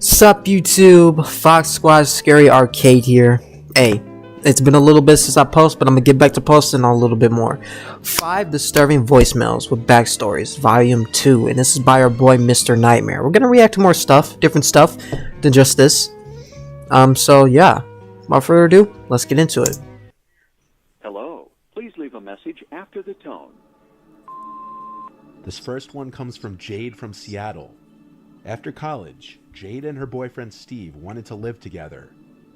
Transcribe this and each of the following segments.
Sup YouTube, Fox Squad Scary Arcade here. Hey, it's been a little bit since I post, but I'm gonna get back to posting a little bit more. 5 disturbing voicemails with backstories, volume 2, and this is by our boy Mr. Nightmare. We're gonna react to more stuff, different stuff than just this. So yeah, without further ado, let's get into it. Hello, please leave a message after the tone. This first one comes from Jade from Seattle. After college, Jade and her boyfriend Steve wanted to live together.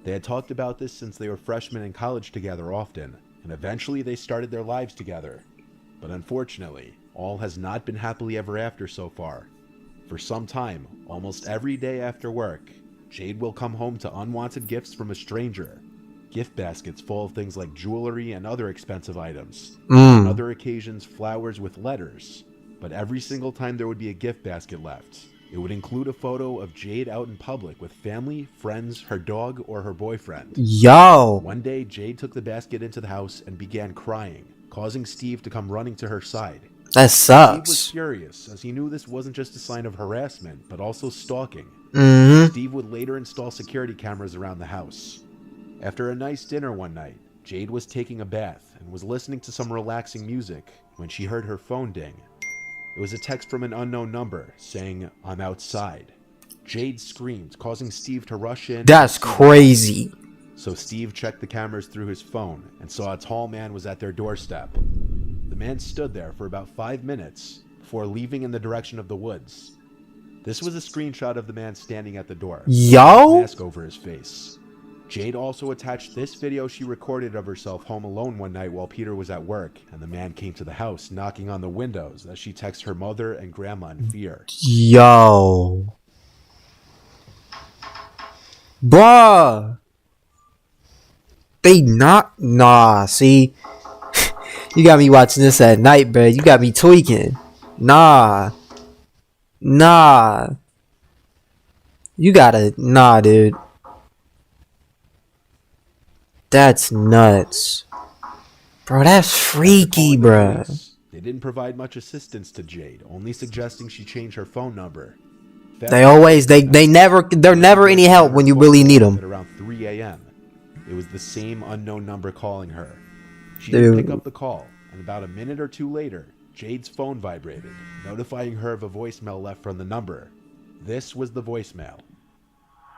They had talked about this since they were freshmen in college together often, and eventually they started their lives together. But unfortunately, all has not been happily ever after so far. For some time, almost every day after work, Jade will come home to unwanted gifts from a stranger. Gift baskets full of things like jewelry and other expensive items. On other occasions, flowers with letters. But every single time there would be a gift basket left, it would include a photo of Jade out in public with family, friends, her dog, or her boyfriend. Yo! One day, Jade took the basket into the house and began crying, causing Steve to come running to her side. That Steve was sucks. furious, as he knew this wasn't just a sign of harassment, but also stalking. Steve would later install security cameras around the house. After a nice dinner one night, Jade was taking a bath and was listening to some relaxing music when she heard her phone ding. It was a text from an unknown number saying, "I'm outside." Jade screamed, causing Steve to rush in. That's crazy. So Steve checked the cameras through his phone and saw a tall man was at their doorstep. The man stood there for about 5 minutes before leaving in the direction of the woods. This was a screenshot of the man standing at the door, with Yo? a mask over his face. Jade also attached this video she recorded of herself home alone one night while Peter was at work, and the man came to the house knocking on the windows as she texts her mother and grandma in fear. Yo. Bruh. They not. Nah, see? You got me watching this at night, bro. You got me tweaking. Nah. Nah. You gotta. Nah, dude. That's nuts. Bro, that's freaky, bro. They didn't provide much assistance to Jade, only suggesting she change her phone number. They're never any help when you really need them. At around 3 a.m., it was the same unknown number calling her. She didn't pick up the call, and about a minute or two later, Jade's phone vibrated, notifying her of a voicemail left from the number. This was the voicemail.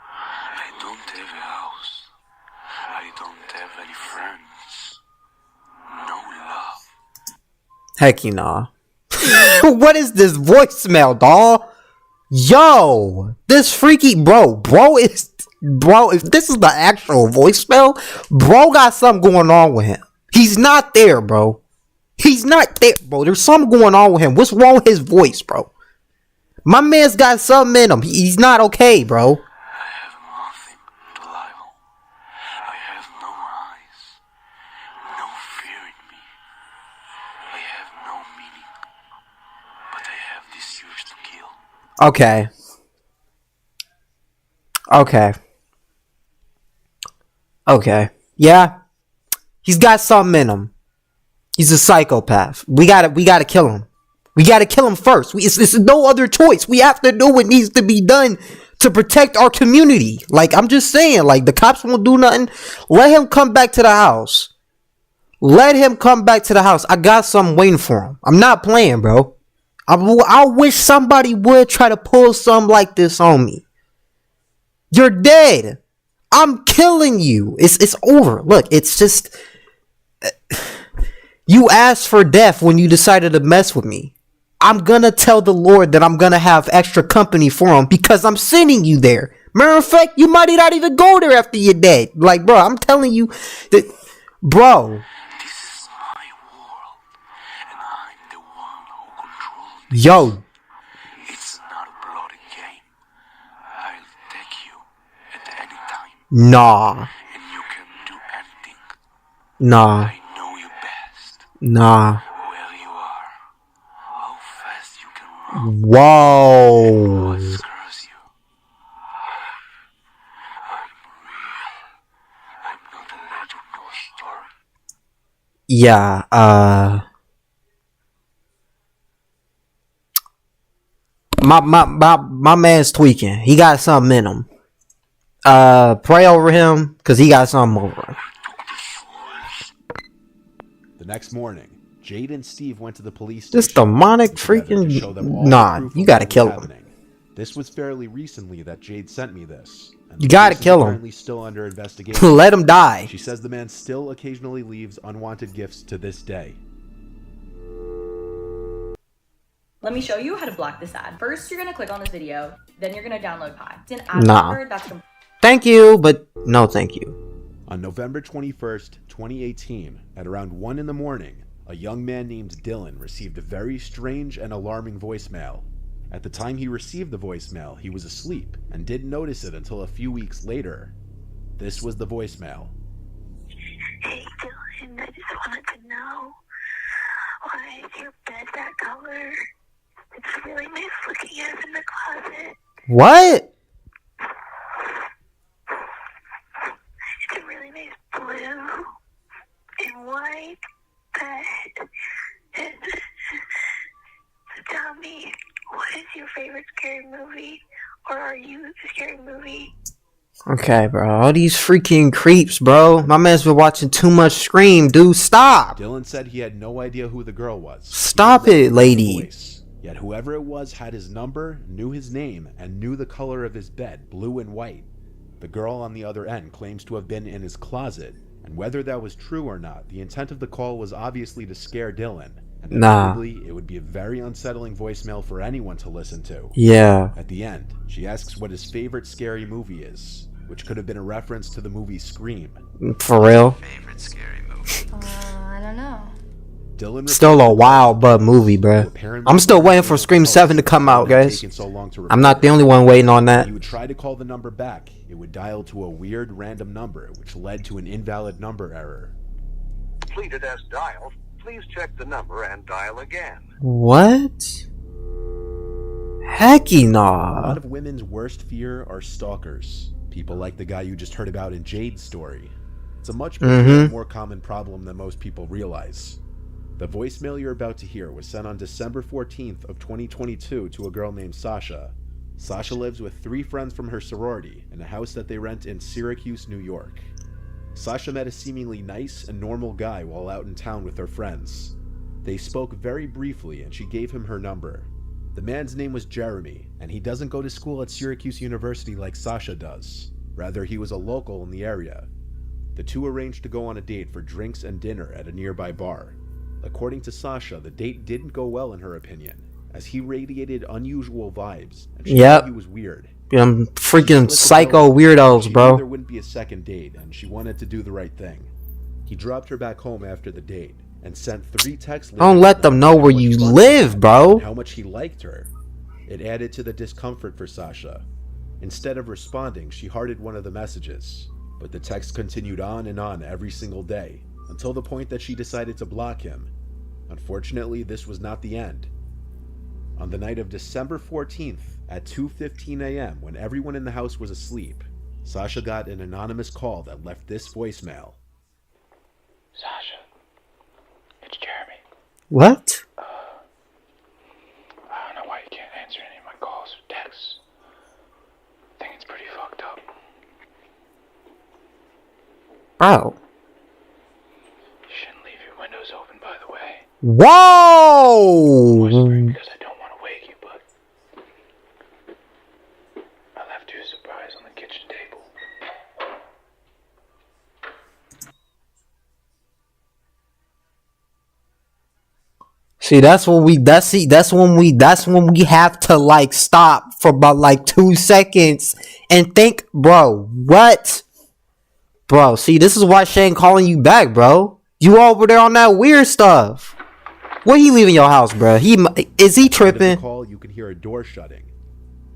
I don't have a house. I don't have any friends. No love. Heck you nah. What is this voicemail, dawg? Yo, this freaky bro, if this is the actual voicemail, bro got something going on with him. He's not there, bro. He's not there, bro. There's something going on with him. What's wrong with his voice, bro? My man's got something in him. He's not okay, bro. I have nothing to lie on. I have no eyes. No fear in me. I have no meaning. But I have this urge to kill. Okay. Okay. Yeah. He's got something in him. He's a psychopath. We gotta kill him. We gotta kill him first. It's no other choice. We have to do what needs to be done to protect our community. Like, I'm just saying, like, the cops won't do nothing. Let him come back to the house. Let him come back to the house. I got something waiting for him. I'm not playing, bro. I wish somebody would try to pull something like this on me. You're dead. I'm killing you. It's over. Look, it's just... You asked for death when you decided to mess with me. I'm gonna tell the Lord that I'm gonna have extra company for him because I'm sending you there. Matter of fact, you might not even go there after you're dead. Like, bro, I'm telling you that... Bro... This is my world. And I'm the one who controls it. Yo. It's not a bloody game. I'll take you at any time. Nah. And you can do anything. Nah. I know you best. Nah. Where you are. How fast you can run. Whoa. What scares you. I'm real. I'm not a legend or story. Yeah, My man's tweaking. He got something in him. Pray over him, cause he got something over him. The next morning, Jade and Steve went to the police This station demonic together to show them all freaking... the Nah, proof you of gotta what was kill him. happening. This was fairly recently that Jade sent me this. And You the gotta case is kill him. apparently still under investigation. Let him die. She says the man still occasionally leaves unwanted gifts to this day. Let me show you how to block this ad. First, you're gonna click on this video, then you're gonna download Pi. It's an ad Nah. blocker that's Thank you, but no thank you. On November 21st, 2018, at around 1 in the morning, a young man named Dylan received a very strange and alarming voicemail. At the time he received the voicemail, he was asleep and didn't notice it until a few weeks later. This was the voicemail. Hey Dylan, I just wanted to know, why is your bed that color? It's really nice looking as in the closet. What? It's a really nice blue and white bed. And so tell me, what is your favorite scary movie? Or are you the scary movie? Okay, bro. All these freaking creeps, bro. My man's been watching too much Scream, dude. Stop. Dylan said he had no idea who the girl was. Stop He it, lady. voice. Yet whoever it was had his number, knew his name, and knew the color of his bed, blue and white. The girl on the other end claims to have been in his closet, and whether that was true or not, the intent of the call was obviously to scare Dylan. And Nah. admittedly, it would be a very unsettling voicemail for anyone to listen to. Yeah. At the end, she asks what his favorite scary movie is, which could have been a reference to the movie Scream. For real. Favorite scary movie? I don't know. Dylan Still a wild butt movie, bruh. apparently I'm still waiting for Scream 7 to come out, guys. taken so long to I'm not the record. only one waiting on that. He would try to call the number back. It would dial to a weird random number, which led to an invalid number error. Completed as dialed. Please check the number and dial again. What? Hecky A nah. lot of women's worst fear are stalkers. People like the guy you just heard about in Jade's story. It's a much bigger and more common problem than most people realize. The voicemail you're about to hear was sent on December 14th of 2022 to a girl named Sasha. Sasha lives with 3 friends from her sorority in a house that they rent in Syracuse, New York. Sasha met a seemingly nice and normal guy while out in town with her friends. They spoke very briefly and she gave him her number. The man's name was Jeremy, and he doesn't go to school at Syracuse University like Sasha does. Rather, he was a local in the area. The two arranged to go on a date for drinks and dinner at a nearby bar. According to Sasha, the date didn't go well in her opinion, as he radiated unusual vibes, and she Yep. thought he was weird. Them She freaking let the psycho girl- weirdos, she knew bro. There wouldn't be a second date, and she wanted to do the right thing. He dropped her back home after the date, and sent 3 texts. Don't let them know about where how you much fun live, he had bro. and how much he liked her. It added to the discomfort for Sasha. Instead of responding, she hearted one of the messages, but the text continued on and on every single day, until the point that she decided to block him. Unfortunately, this was not the end. On the night of December 14th at 2:15 a.m., when everyone in the house was asleep, Sasha got an anonymous call that left this voicemail. Sasha, it's Jeremy. What? I don't know why you can't answer any of my calls or texts. I think it's pretty fucked up. Bro. You shouldn't leave your windows open, by the way. Whoa! Whispering because I don't want to wake you, but I left you a surprise on the kitchen table. See, that's when we have to like stop for about like 2 seconds and think, bro, what? Bro, see, this is why Shane calling you back, bro. You over there on that weird stuff. When he leaving your house, bro? Is he At the end of the tripping? call, you could hear a door shutting.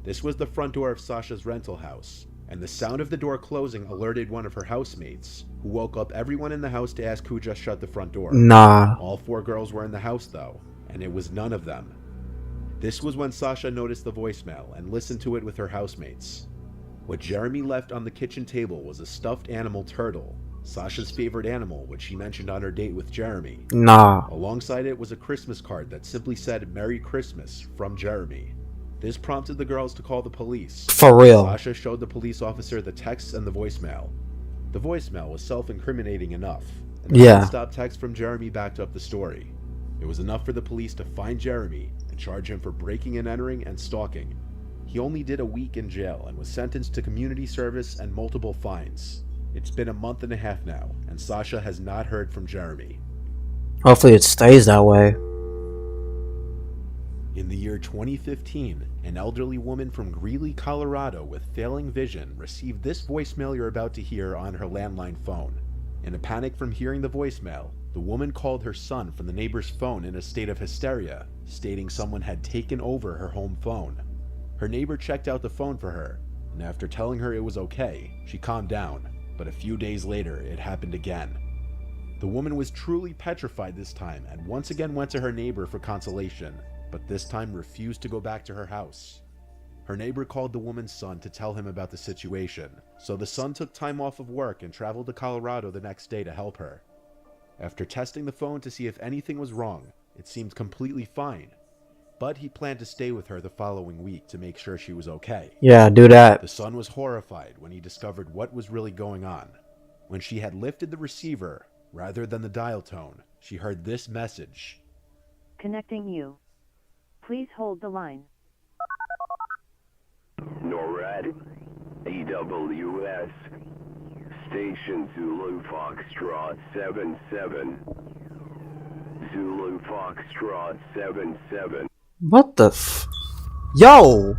This was the front door of Sasha's rental house, and the sound of the door closing alerted one of her housemates, who woke up everyone in the house to ask who just shut the front door. Nah. All 4 girls were in the house though, and it was none of them. This was when Sasha noticed the voicemail and listened to it with her housemates. What Jeremy left on the kitchen table was a stuffed animal turtle, Sasha's favorite animal, which she mentioned on her date with Jeremy. Nah. Alongside it was a Christmas card that simply said Merry Christmas from Jeremy. This prompted the girls to call the police. For real. Sasha showed the police officer the texts and the voicemail. The voicemail was self-incriminating enough, and the Yeah. non-stop text from Jeremy backed up the story. It was enough for the police to find Jeremy and charge him for breaking and entering and stalking. He only did a week in jail and was sentenced to community service and multiple fines. It's been a month and a half now, and Sasha has not heard from Jeremy. Hopefully it stays that way. In the year 2015, an elderly woman from Greeley, Colorado with failing vision received this voicemail you're about to hear on her landline phone. In a panic from hearing the voicemail, the woman called her son from the neighbor's phone in a state of hysteria, stating someone had taken over her home phone. Her neighbor checked out the phone for her, and after telling her it was okay, she calmed down, but a few days later it happened again. The woman was truly petrified this time and once again went to her neighbor for consolation, but this time refused to go back to her house. Her neighbor called the woman's son to tell him about the situation, so the son took time off of work and traveled to Colorado the next day to help her. After testing the phone to see if anything was wrong, it seemed completely fine, but he planned to stay with her the following week to make sure she was okay. Yeah, do that. The son was horrified when he discovered what was really going on. When she had lifted the receiver, rather than the dial tone, she heard this message. Connecting you. Please hold the line. NORAD, EWS, Station Zulu Foxtrot 77. Zulu Foxtrot 77. What the Yo!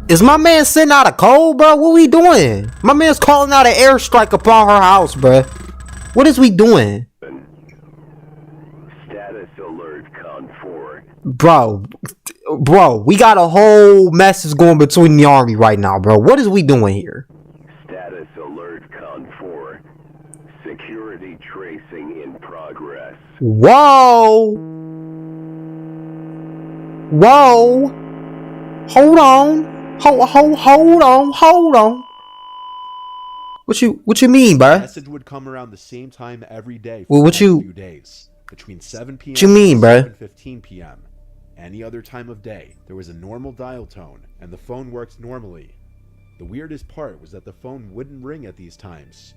Is my man sending out a code, bro? What we doing? My man's calling out an airstrike upon her house, bro. What is we doing? Status alert Con 4. Bro, we got a whole message going between the army right now, bro. What is we doing here? Status alert Con 4. Security tracing in progress. Whoa! Hold on. Hold on. What you mean, The bruh? message would come around the same time every day Well, for what the you- next few days, between 7 p.m. What you mean, and bruh? 7:15 p.m. Any other time of day, there was a normal dial tone, and the phone worked normally. The weirdest part was that the phone wouldn't ring at these times.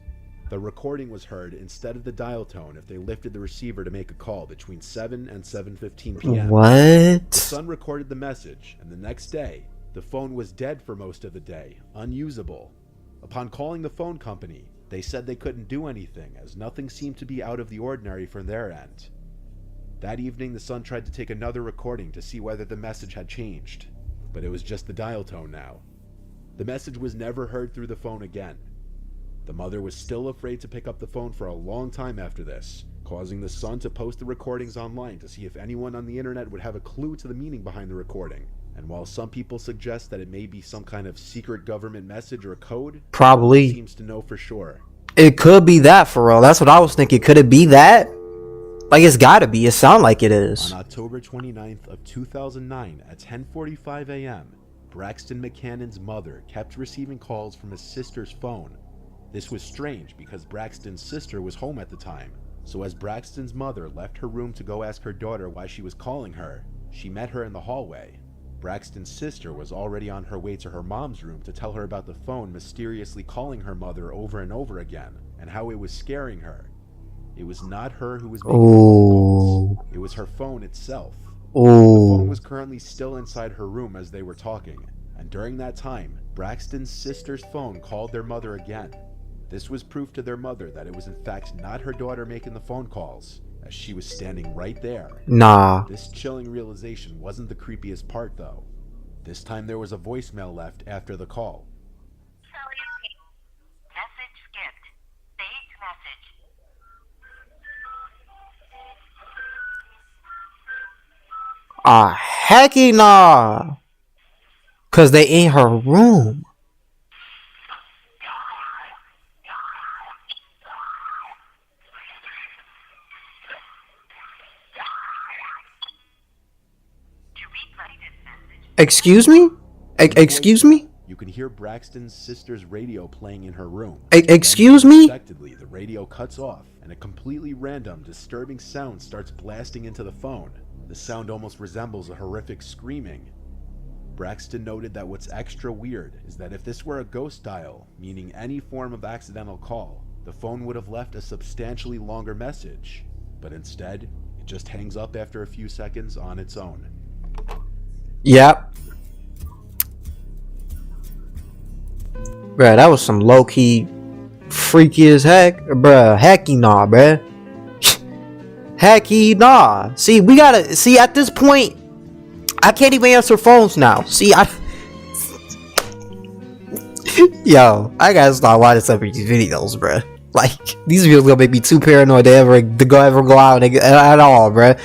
The recording was heard instead of the dial tone if they lifted the receiver to make a call between 7 and 7:15 p.m. The What? son recorded the message, and the next day, the phone was dead for most of the day, unusable. Upon calling the phone company, they said they couldn't do anything as nothing seemed to be out of the ordinary from their end. That evening, the son tried to take another recording to see whether the message had changed, but it was just the dial tone now. The message was never heard through the phone again. The mother was still afraid to pick up the phone for a long time after this, causing the son to post the recordings online to see if anyone on the internet would have a clue to the meaning behind the recording. And while some people suggest that it may be some kind of secret government message or code, Probably. seems to know for sure. It could be that for real. That's what I was thinking. Could it be that? Like, it's gotta be. It sound like it is. On October 29th of 2009 at 10:45 a.m., Braxton McCannon's mother kept receiving calls from his sister's phone. This was strange because Braxton's sister was home at the time. So as Braxton's mother left her room to go ask her daughter why she was calling her, she met her in the hallway. Braxton's sister was already on her way to her mom's room to tell her about the phone mysteriously calling her mother over and over again, and how it was scaring her. It was not her who was making the phone calls. It was her phone itself. The phone Ooh. was currently still inside her room as they were talking, and during that time, Braxton's sister's phone called their mother again. This was proof to their mother that it was in fact not her daughter making the phone calls, as she was standing right there. Nah. This chilling realization wasn't the creepiest part though. This time there was a voicemail left after the call. Message skipped. Saved message. Ah, hecky nah. Cause they in her room. To replay this message, Excuse me? Excuse me? You can hear Braxton's sister's radio playing in her room. Excuse Then, me? unexpectedly, the radio cuts off, and a completely random, disturbing sound starts blasting into the phone. The sound almost resembles a horrific screaming. Braxton noted that what's extra weird is that if this were a ghost dial, meaning any form of accidental call, the phone would have left a substantially longer message, but instead, it just hangs up after a few seconds on its own. Yep. Bruh, that was some low-key freaky as heck. Bruh, hecky nah, bruh. Hecky nah. See, we gotta, see, at this point, I can't even answer phones now. See, yo, I gotta stop watching some of these videos, bruh. Like, these videos gonna make me too paranoid to ever go out at all, bruh.